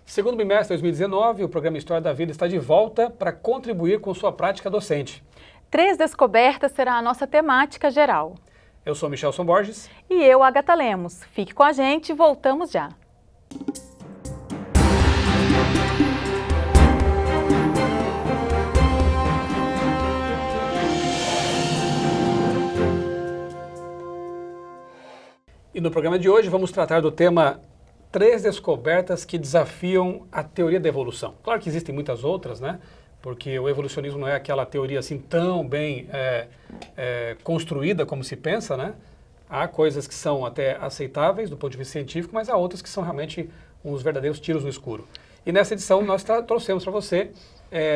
Segundo bimestre de 2019, o programa História da Vida está de volta para contribuir com sua prática docente. 3 Descobertas será a nossa temática geral. Eu sou Michelson Borges. E eu, Agatha Lemos. Fique com a gente e voltamos já. E no programa de hoje vamos tratar do tema 3 descobertas que desafiam a teoria da evolução. Claro que existem muitas outras, né? Porque o evolucionismo não é aquela teoria assim tão bem construída como se pensa, né? Há coisas que são até aceitáveis do ponto de vista científico, mas há outras que são realmente uns verdadeiros tiros no escuro. E nessa edição nós trouxemos para você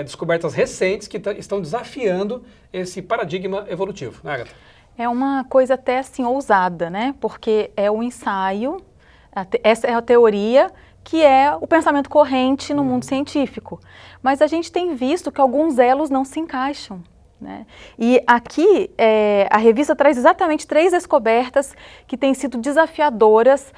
descobertas recentes que estão desafiando esse paradigma evolutivo, né, Agatha? É uma coisa até assim ousada, né? Porque é o ensaio, essa é a teoria que é o pensamento corrente no mundo científico. Mas a gente tem visto que alguns elos não se encaixam, né? E aqui a revista traz exatamente 3 descobertas que têm sido desafiadoras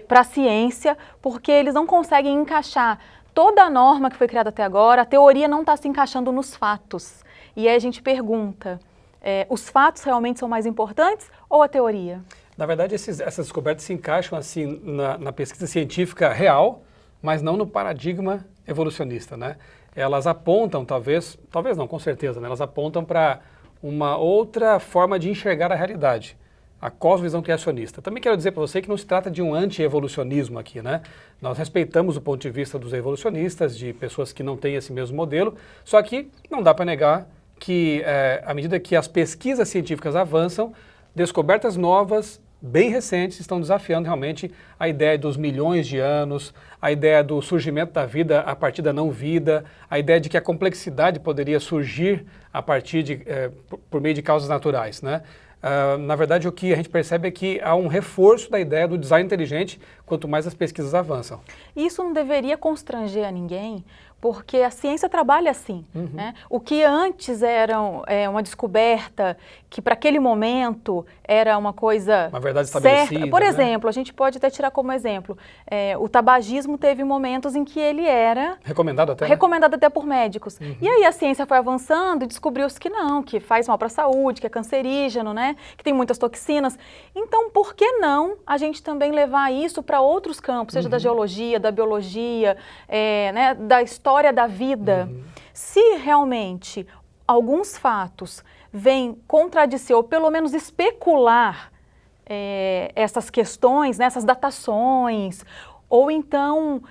para a ciência, porque eles não conseguem encaixar toda a norma que foi criada até agora, a teoria não está se encaixando nos fatos. E aí a gente pergunta, os fatos realmente são mais importantes ou a teoria? Na verdade, essas descobertas se encaixam assim na pesquisa científica real, mas não no paradigma evolucionista, né? Elas apontam, talvez não, com certeza, né? Elas apontam para uma outra forma de enxergar a realidade, a cosmovisão criacionista. Também quero dizer para você que não se trata de um anti-evolucionismo aqui, né? Nós respeitamos o ponto de vista dos evolucionistas, de pessoas que não têm esse mesmo modelo, só que não dá para negar que, à medida que as pesquisas científicas avançam, descobertas novas, bem recentes, estão desafiando realmente a ideia dos milhões de anos, a ideia do surgimento da vida a partir da não-vida, a ideia de que a complexidade poderia surgir a partir por meio de causas naturais, né? Na verdade, o que a gente percebe é que há um reforço da ideia do design inteligente quanto mais as pesquisas avançam. Isso não deveria constranger a ninguém, porque a ciência trabalha assim, né? O que antes era uma descoberta, que para aquele momento era uma coisa uma verdade estabelecida, certa. Por né? exemplo, a gente pode até tirar como exemplo, o tabagismo teve momentos em que ele era recomendado até, recomendado até por médicos. E aí a ciência foi avançando e descobriu-se que não, que faz mal para a saúde, que é cancerígeno, né? Que tem muitas toxinas. Então, por que não a gente também levar isso para outros campos, seja da geologia, da biologia, né, da história da vida? Se realmente alguns fatos vêm contradizer ou pelo menos especular essas questões, né, essas datações, ou então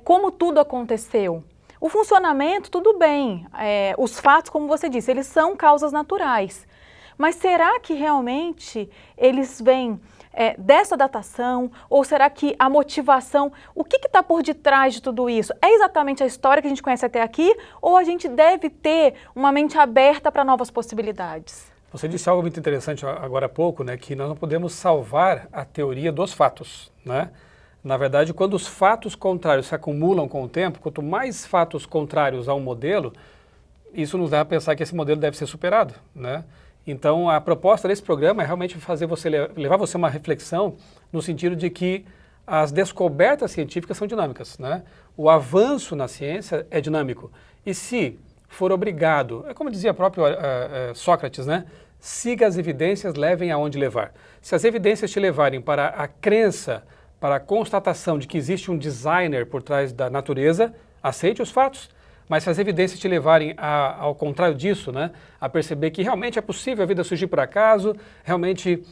como tudo aconteceu. O funcionamento, tudo bem, os fatos, como você disse, eles são causas naturais. Mas será que realmente eles vêm dessa datação? Ou será que a motivação, o que está por detrás de tudo isso? É exatamente a história que a gente conhece até aqui? Ou a gente deve ter uma mente aberta para novas possibilidades? Você disse algo muito interessante agora há pouco, né? Que nós não podemos salvar a teoria dos fatos, né? Na verdade, quando os fatos contrários se acumulam com o tempo, quanto mais fatos contrários a um modelo, isso nos dá a pensar que esse modelo deve ser superado, né? Então, a proposta desse programa é realmente levar você a uma reflexão no sentido de que as descobertas científicas são dinâmicas, né? O avanço na ciência é dinâmico. E se for obrigado, como dizia próprio Sócrates, né? Siga as evidências, levem aonde levar. Se as evidências te levarem para a crença, para a constatação de que existe um designer por trás da natureza, aceite os fatos. Mas se as evidências te levarem ao contrário disso, né, a perceber que realmente é possível a vida surgir por acaso, realmente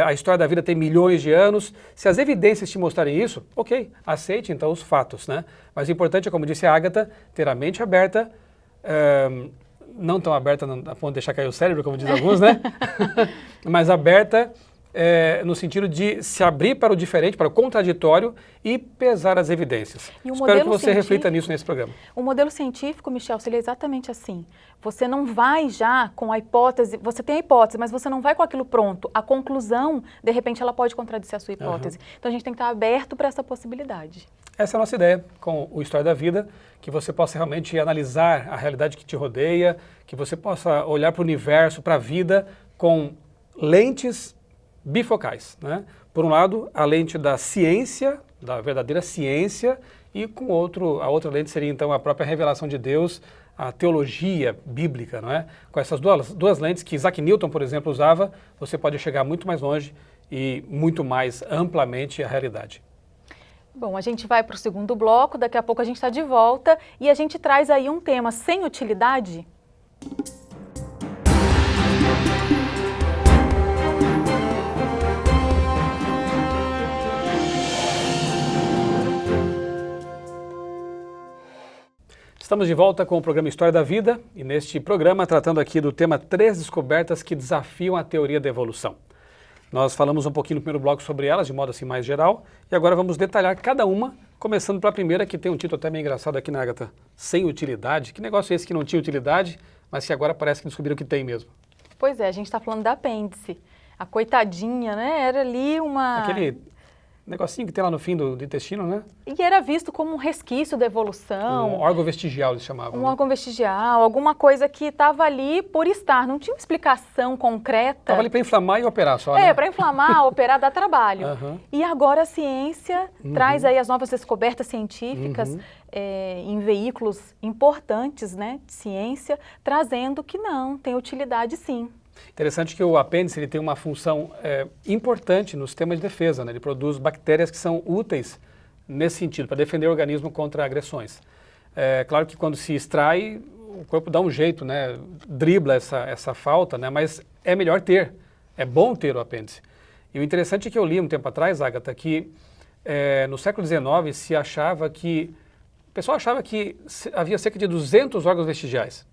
a história da vida tem milhões de anos, se as evidências te mostrarem isso, ok, aceite então os fatos, né? Mas o importante é, como disse a Agatha, ter a mente aberta, não tão aberta a ponto de deixar cair o cérebro, como dizem alguns, né? Mas aberta no sentido de se abrir para o diferente, para o contraditório e pesar as evidências. Espero que você reflita nisso nesse programa. O modelo científico, Michel, ele é exatamente assim. Você não vai já com a hipótese, você tem a hipótese, mas você não vai com aquilo pronto. A conclusão, de repente, ela pode contradizer a sua hipótese. Então a gente tem que estar aberto para essa possibilidade. Essa é a nossa ideia com o História da Vida, que você possa realmente analisar a realidade que te rodeia, que você possa olhar para o universo, para a vida, com lentes bifocais, né? Por um lado, a lente da ciência, da verdadeira ciência, e a outra lente seria então a própria revelação de Deus, a teologia bíblica, não é? Com essas duas lentes que Isaac Newton, por exemplo, usava, você pode chegar muito mais longe e muito mais amplamente à realidade. Bom, a gente vai para o segundo bloco, daqui a pouco a gente está de volta e a gente traz aí um tema sem utilidade. Estamos de volta com o programa História da Vida e neste programa tratando aqui do tema 3 descobertas que desafiam a teoria da evolução. Nós falamos um pouquinho no primeiro bloco sobre elas, de modo assim mais geral, e agora vamos detalhar cada uma, começando pela primeira, que tem um título até meio engraçado aqui, né, Agatha? Sem utilidade. Que negócio é esse que não tinha utilidade, mas que agora parece que descobriram que tem mesmo? Pois é, a gente está falando da apêndice. A coitadinha, né, era ali uma... Aquele negocinho que tem lá no fim do intestino, né? E era visto como um resquício da evolução. Um órgão vestigial, eles chamavam. Um órgão vestigial, alguma coisa que estava ali por estar, não tinha uma explicação concreta. Estava ali para inflamar e operar só, né? Para inflamar, operar, dá trabalho. Uhum. E agora a ciência traz aí as novas descobertas científicas em veículos importantes, né, de ciência, trazendo que não, tem utilidade sim. Interessante que o apêndice ele tem uma função importante no sistema de defesa, né? Ele produz bactérias que são úteis nesse sentido, para defender o organismo contra agressões. É claro que quando se extrai, o corpo dá um jeito, né? Dribla essa falta, né? Mas é melhor ter, é bom ter o apêndice. E o interessante é que eu li um tempo atrás, Agatha, que no século XIX se achava que, o pessoal achava que havia cerca de 200 órgãos vestigiais.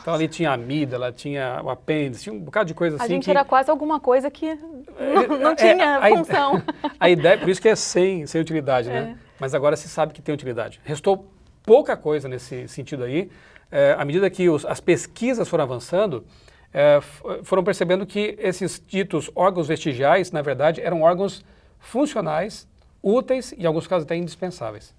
Então ali tinha a amígdala, tinha o apêndice, tinha um bocado de coisa assim. A gente era quase alguma coisa que não tinha função. A ideia, por isso que é sem utilidade, né? Mas agora se sabe que tem utilidade. Restou pouca coisa nesse sentido aí. À medida que as pesquisas foram avançando, foram percebendo que esses ditos órgãos vestigiais, na verdade, eram órgãos funcionais, úteis e em alguns casos até indispensáveis.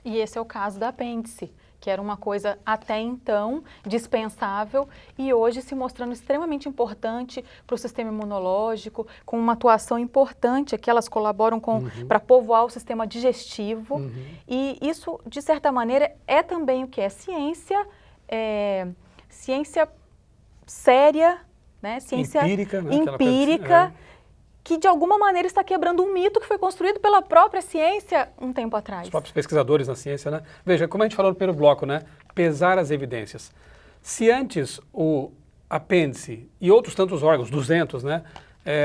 E esse é o caso da apêndice, que era uma coisa até então dispensável e hoje se mostrando extremamente importante para o sistema imunológico, com uma atuação importante, que elas colaboram para povoar o sistema digestivo. E isso, de certa maneira, é também o que é ciência, ciência séria, né? Ciência empírica, né? Empírica, que de alguma maneira está quebrando um mito que foi construído pela própria ciência um tempo atrás. Os próprios pesquisadores na ciência, né? Veja, como a gente falou no primeiro bloco, né? Pesar as evidências. Se antes o apêndice e outros tantos órgãos, 200, né?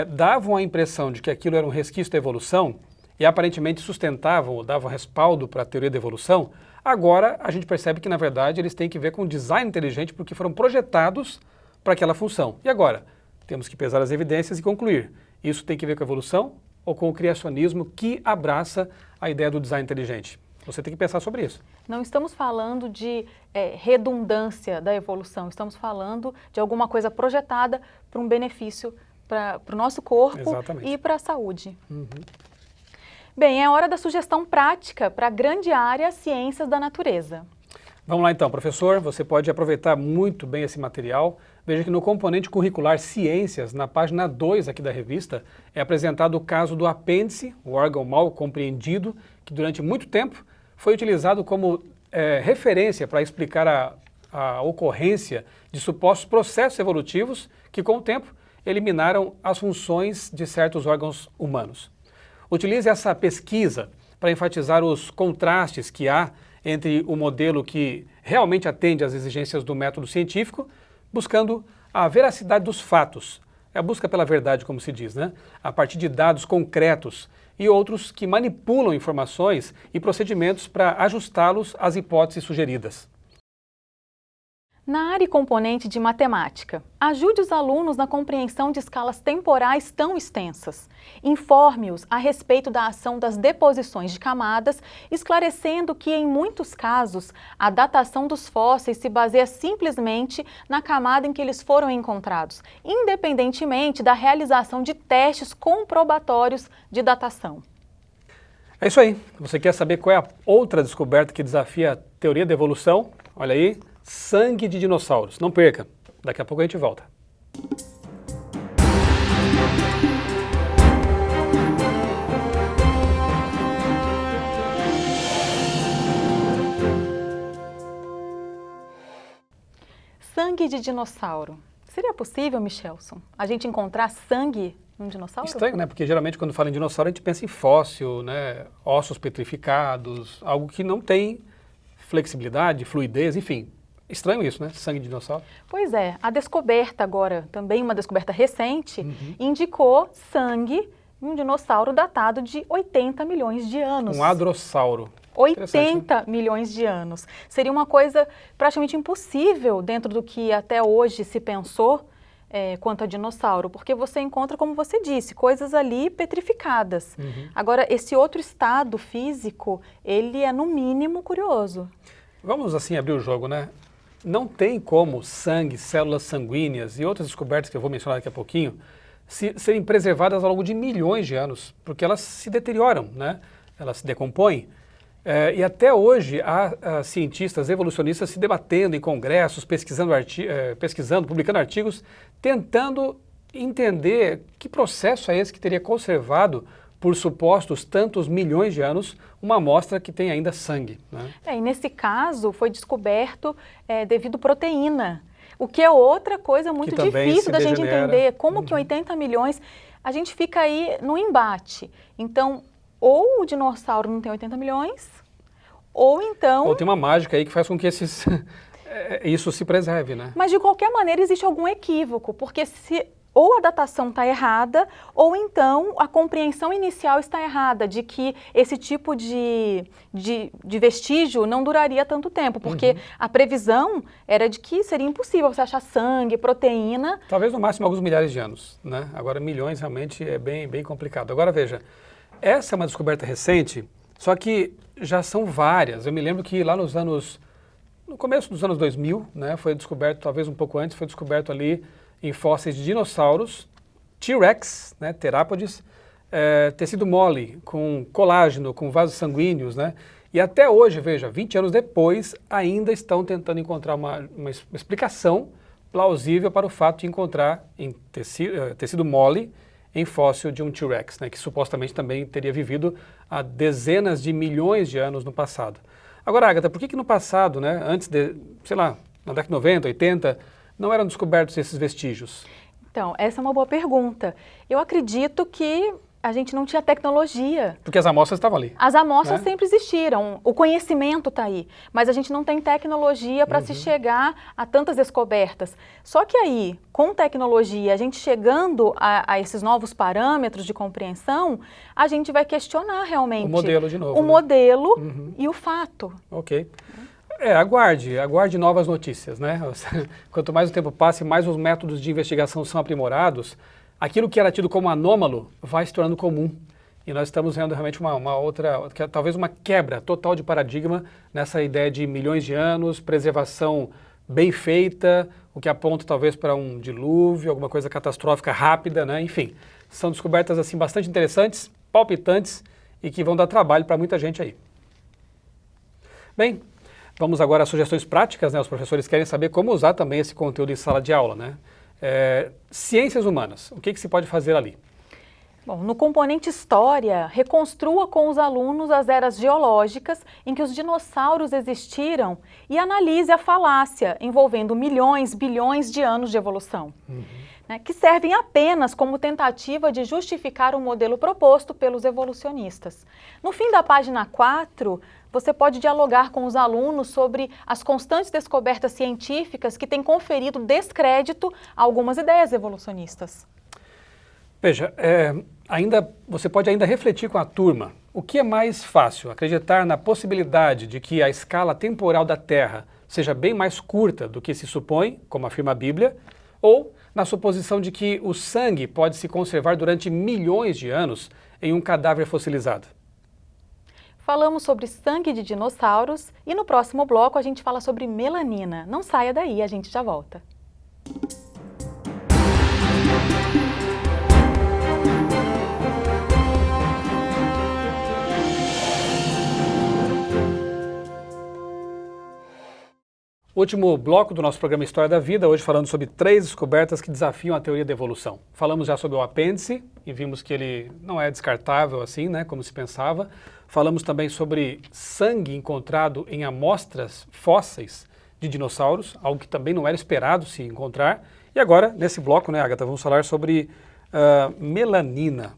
Davam a impressão de que aquilo era um resquício da evolução e aparentemente sustentavam ou davam respaldo para a teoria da evolução, agora a gente percebe que, na verdade, eles têm que ver com design inteligente porque foram projetados para aquela função. E agora? Temos que pesar as evidências e concluir. Isso tem que ver com a evolução ou com o criacionismo que abraça a ideia do design inteligente? Você tem que pensar sobre isso. Não estamos falando de redundância da evolução, estamos falando de alguma coisa projetada para um benefício para o nosso corpo. Exatamente. E para a saúde. Bem, é hora da sugestão prática para a grande área Ciências da Natureza. Vamos lá então, professor, você pode aproveitar muito bem esse material. Veja que no componente curricular Ciências, na página 2 aqui da revista, é apresentado o caso do apêndice, o órgão mal compreendido, que durante muito tempo foi utilizado como referência para explicar a ocorrência de supostos processos evolutivos que, com o tempo, eliminaram as funções de certos órgãos humanos. Utilize essa pesquisa para enfatizar os contrastes que há entre o modelo que realmente atende às exigências do método científico, buscando a veracidade dos fatos, é a busca pela verdade, como se diz, né? A partir de dados concretos, e outros que manipulam informações e procedimentos para ajustá-los às hipóteses sugeridas. Na área e componente de matemática, ajude os alunos na compreensão de escalas temporais tão extensas. Informe-os a respeito da ação das deposições de camadas, esclarecendo que, em muitos casos, a datação dos fósseis se baseia simplesmente na camada em que eles foram encontrados, independentemente da realização de testes comprobatórios de datação. É isso aí. Você quer saber qual é a outra descoberta que desafia a teoria da evolução? Olha aí. Sangue de dinossauros. Não perca, daqui a pouco a gente volta. sangue de dinossauro. Seria possível, Michelson, a gente encontrar sangue num dinossauro? Estranho, né? Porque geralmente quando fala em dinossauro a gente pensa em fóssil, né? Ossos petrificados, algo que não tem flexibilidade, fluidez, enfim. Estranho isso, né? Sangue de dinossauro. Pois é, a descoberta agora, também uma descoberta recente, indicou sangue em um dinossauro datado de 80 milhões de anos. Um hadrossauro. 80 milhões de anos. Seria uma coisa praticamente impossível dentro do que até hoje se pensou quanto a dinossauro, porque você encontra, como você disse, coisas ali petrificadas. Agora, esse outro estado físico, ele é no mínimo curioso. Vamos assim abrir o jogo, né? Não tem como sangue, células sanguíneas e outras descobertas que eu vou mencionar daqui a pouquinho serem preservadas ao longo de milhões de anos, porque elas se deterioram, né? Elas se decompõem. E até hoje há cientistas evolucionistas se debatendo em congressos, pesquisando, publicando artigos, tentando entender que processo é esse que teria conservado por supostos tantos milhões de anos uma amostra que tem ainda sangue, né? E nesse caso foi descoberto devido proteína, o que é outra coisa muito difícil da gente entender. Como que 80 milhões, a gente fica aí no embate. Então, ou o dinossauro não tem 80 milhões, ou então... Ou tem uma mágica aí que faz com que isso se preserve, né? Mas de qualquer maneira existe algum equívoco, porque ou a datação está errada, ou então a compreensão inicial está errada, de que esse tipo de vestígio não duraria tanto tempo, porque a previsão era de que seria impossível você achar sangue, proteína... Talvez no máximo alguns milhares de anos, né? Agora milhões realmente é bem complicado. Agora veja, essa é uma descoberta recente, só que já são várias. Eu me lembro que lá no começo dos anos 2000, né, foi descoberto, talvez um pouco antes, foi descoberto ali em fósseis de dinossauros, T-Rex, né, terápodes, tecido mole, com colágeno, com vasos sanguíneos, né? E até hoje, veja, 20 anos depois, ainda estão tentando encontrar uma explicação plausível para o fato de encontrar em tecido mole em fóssil de um T-Rex, né, que supostamente também teria vivido há dezenas de milhões de anos no passado. Agora, Agatha, por que no passado, né, antes de, sei lá, na década de 90, 80, não eram descobertos esses vestígios? Então, essa é uma boa pergunta. Eu acredito que a gente não tinha tecnologia. Porque as amostras estavam ali. As amostras sempre existiram, o conhecimento está aí, mas a gente não tem tecnologia para se chegar a tantas descobertas. Só que aí, com tecnologia, a gente chegando a esses novos parâmetros de compreensão, a gente vai questionar realmente... O modelo de novo. O modelo e o fato. Ok. Aguarde novas notícias, né? Quanto mais o tempo passa e mais os métodos de investigação são aprimorados, aquilo que era tido como anômalo vai se tornando comum. E nós estamos vendo realmente uma outra, talvez uma quebra total de paradigma nessa ideia de milhões de anos, preservação bem feita, o que aponta talvez para um dilúvio, alguma coisa catastrófica rápida, né? Enfim, são descobertas assim bastante interessantes, palpitantes e que vão dar trabalho para muita gente aí. Bem, vamos agora às sugestões práticas, né? Os professores querem saber como usar também esse conteúdo em sala de aula, né? Ciências humanas, o que se pode fazer ali? Bom, no componente História, reconstrua com os alunos as eras geológicas em que os dinossauros existiram e analise a falácia envolvendo milhões, bilhões de anos de evolução, né, que servem apenas como tentativa de justificar o modelo proposto pelos evolucionistas. No fim da página 4, você pode dialogar com os alunos sobre as constantes descobertas científicas que têm conferido descrédito a algumas ideias evolucionistas. Veja, você pode ainda refletir com a turma. O que é mais fácil? Acreditar na possibilidade de que a escala temporal da Terra seja bem mais curta do que se supõe, como afirma a Bíblia, ou na suposição de que o sangue pode se conservar durante milhões de anos em um cadáver fossilizado? Falamos sobre sangue de dinossauros e no próximo bloco a gente fala sobre melanina. Não saia daí, a gente já volta. Último bloco do nosso programa História da Vida, hoje falando sobre 3 descobertas que desafiam a teoria da evolução. Falamos já sobre o apêndice e vimos que ele não é descartável assim, né, como se pensava. Falamos também sobre sangue encontrado em amostras fósseis de dinossauros, algo que também não era esperado se encontrar. E agora, nesse bloco, né, Agatha, vamos falar sobre melanina,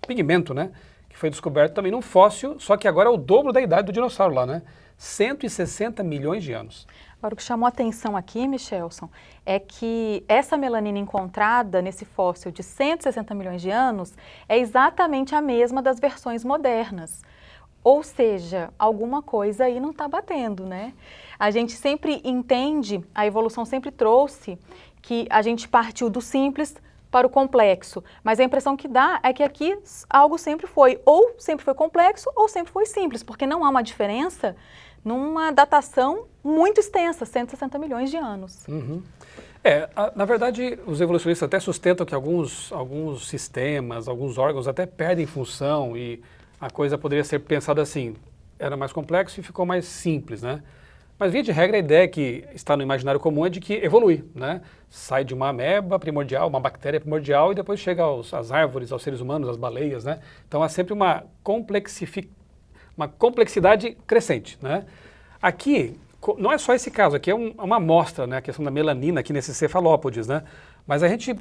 pigmento, né, que foi descoberto também num fóssil, só que agora é o dobro da idade do dinossauro lá, né? 160 milhões de anos. Agora, o que chamou a atenção aqui, Michelson, é que essa melanina encontrada nesse fóssil de 160 milhões de anos é exatamente a mesma das versões modernas. Ou seja, alguma coisa aí não está batendo, né? A gente sempre entende, a evolução sempre trouxe que a gente partiu do simples para o complexo, mas a impressão que dá é que aqui algo sempre foi, ou sempre foi complexo, ou sempre foi simples, porque não há uma diferença numa datação muito extensa, 160 milhões de anos. Uhum. Na verdade, os evolucionistas até sustentam que alguns sistemas, alguns órgãos até perdem função e a coisa poderia ser pensada assim, era mais complexo e ficou mais simples, né? Mas, via de regra, a ideia que está no imaginário comum é de que evolui, né? Sai de uma ameba primordial, uma bactéria primordial, e depois chega às árvores, aos seres humanos, às baleias, né? Então, há sempre uma complexidade crescente, né? Aqui, não é só esse caso, aqui é uma amostra, né? A questão da melanina aqui nesses cefalópodes, né? Mas a gente,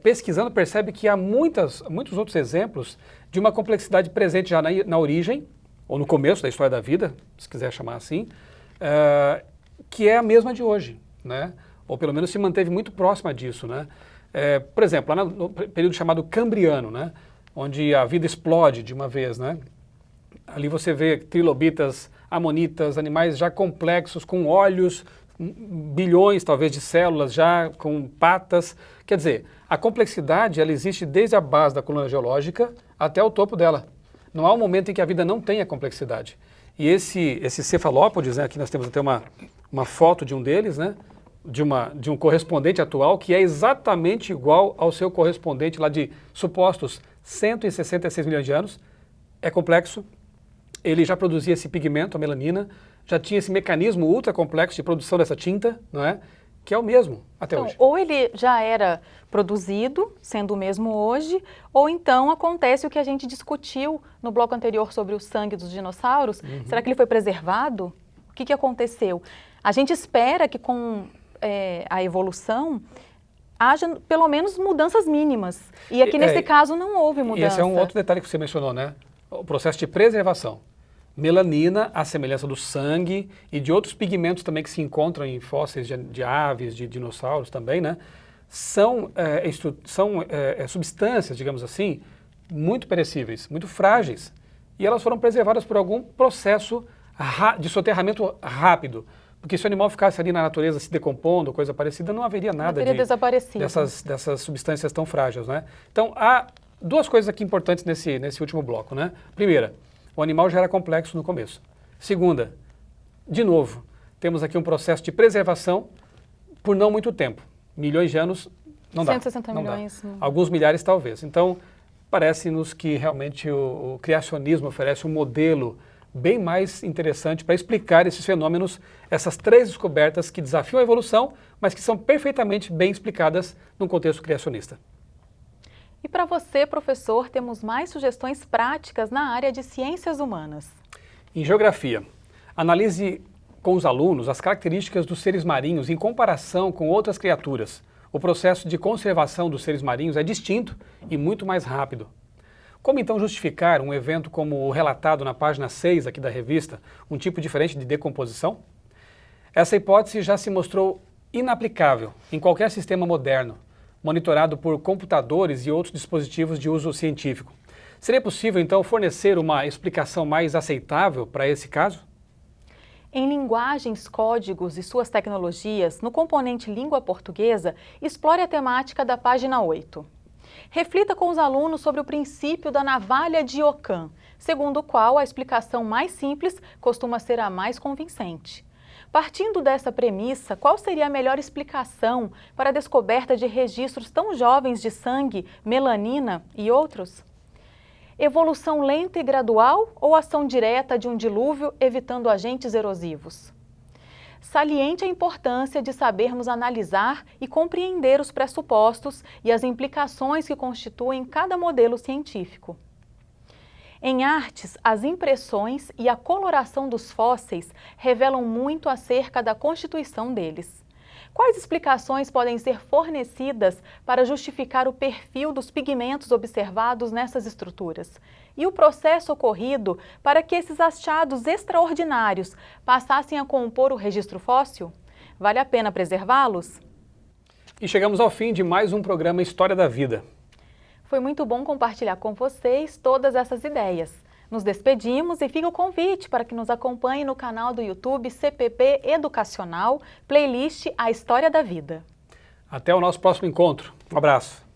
pesquisando, percebe que há muitos outros exemplos de uma complexidade presente já na origem, ou no começo da história da vida, se quiser chamar assim, que é a mesma de hoje, né? Ou pelo menos se manteve muito próxima disso, né? Por exemplo, lá no período chamado Cambriano, né? Onde a vida explode de uma vez, né? Ali você vê trilobitas, amonitas, animais já complexos, com olhos, bilhões talvez de células já com patas. Quer dizer, a complexidade ela existe desde a base da coluna geológica até o topo dela. Não há um momento em que a vida não tenha complexidade. E esses cefalópodes, né, aqui nós temos até uma foto de um deles, né, de um correspondente atual que é exatamente igual ao seu correspondente lá de supostos 166 milhões de anos. É complexo, ele já produzia esse pigmento, a melanina, já tinha esse mecanismo ultra complexo de produção dessa tinta, não é? Que é o mesmo até hoje. Ou ele já era produzido, sendo o mesmo hoje, ou então acontece o que a gente discutiu no bloco anterior sobre o sangue dos dinossauros. Uhum. Será que ele foi preservado? O que aconteceu? A gente espera que com a evolução haja pelo menos mudanças mínimas. E aqui nesse caso não houve mudança. Esse é um outro detalhe que você mencionou, né? O processo de preservação. Melanina, à semelhança do sangue e de outros pigmentos também que se encontram em fósseis de aves, de dinossauros também, né? São substâncias, digamos assim, muito perecíveis, muito frágeis. E elas foram preservadas por algum processo de soterramento rápido. Porque se o animal ficasse ali na natureza se decompondo, coisa parecida, não haveria nada dessas substâncias tão frágeis, né? Então, há duas coisas aqui importantes nesse último bloco, né? Primeira, o animal já era complexo no começo. Segunda, de novo, temos aqui um processo de preservação por não muito tempo. Milhões de anos não dá. 160 milhões. Alguns milhares talvez. Então, parece-nos que realmente o criacionismo oferece um modelo bem mais interessante para explicar esses fenômenos, essas três descobertas que desafiam a evolução, mas que são perfeitamente bem explicadas num contexto criacionista. E para você, professor, temos mais sugestões práticas na área de ciências humanas. Em geografia, analise com os alunos as características dos seres marinhos em comparação com outras criaturas. O processo de conservação dos seres marinhos é distinto e muito mais rápido. Como então justificar um evento como o relatado na página 6 aqui da revista, um tipo diferente de decomposição? Essa hipótese já se mostrou inaplicável em qualquer sistema moderno, monitorado por computadores e outros dispositivos de uso científico. Seria possível, então, fornecer uma explicação mais aceitável para esse caso? Em linguagens, códigos e suas tecnologias, no componente língua portuguesa, explore a temática da página 8. Reflita com os alunos sobre o princípio da navalha de Ockham, segundo o qual a explicação mais simples costuma ser a mais convincente. Partindo dessa premissa, qual seria a melhor explicação para a descoberta de registros tão jovens de sangue, melanina e outros? Evolução lenta e gradual ou ação direta de um dilúvio evitando agentes erosivos? Saliente a importância de sabermos analisar e compreender os pressupostos e as implicações que constituem cada modelo científico. Em artes, as impressões e a coloração dos fósseis revelam muito acerca da constituição deles. Quais explicações podem ser fornecidas para justificar o perfil dos pigmentos observados nessas estruturas? E o processo ocorrido para que esses achados extraordinários passassem a compor o registro fóssil? Vale a pena preservá-los? E chegamos ao fim de mais um programa História da Vida. Foi muito bom compartilhar com vocês todas essas ideias. Nos despedimos e fica o convite para que nos acompanhe no canal do YouTube CPP Educacional, playlist A História da Vida. Até o nosso próximo encontro. Um abraço.